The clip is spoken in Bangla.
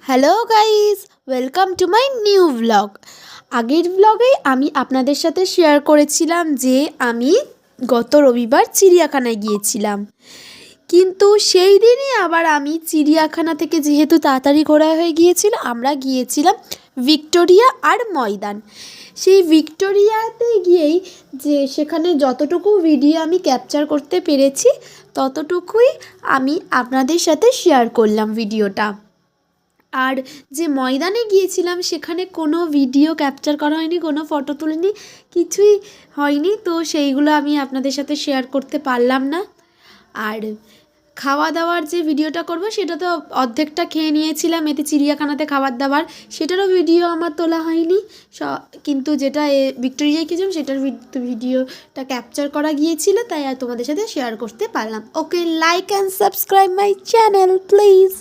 Hello guys, welcome to my new blog. আগের ব্লগে আমি আপনাদের সাথে শেয়ার করেছিলাম যে আমি গত রবিবার চিড়িয়াখানায় গিয়েছিলাম, কিন্তু সেই দিনই আবার আমি চিড়িয়াখানা থেকে যেহেতু তাড়াতাড়ি ঘোরা হয়ে গিয়েছিল, আমরা গিয়েছিলাম ভিক্টোরিয়া আর ময়দান। সেই ভিক্টোরিয়াতে গিয়েই যে সেখানে যতটুকু ভিডিও আমি ক্যাপচার করতে পেরেছি ততটুকুই আমি আপনাদের সাথে শেয়ার করলাম ভিডিওটা। আর যে ময়দানে গিয়েছিলাম সেখানে কোনো ভিডিও ক্যাপচার করা হয়নি, কোনো ফটো তুলিনি, কিছুই হয়নি, তো সেইগুলো আমি আপনাদের সাথে শেয়ার করতে পারলাম না। আর খাওয়া দাওয়ার যে ভিডিওটা করব সেটা তো অর্ধেকটা খেয়ে নিয়েছিলাম, এতে চিড়িয়াখানাতে খাবার দাবার সেটারও ভিডিও আমার তোলা হয়নি। কিন্তু যেটা ভিক্টোরিয়ায় গিয়েছিলাম সেটার ভিডিওটা ক্যাপচার করা গিয়েছিল, তাই আর তোমাদের সাথে শেয়ার করতে পারলাম। Okay, like and subscribe my channel please.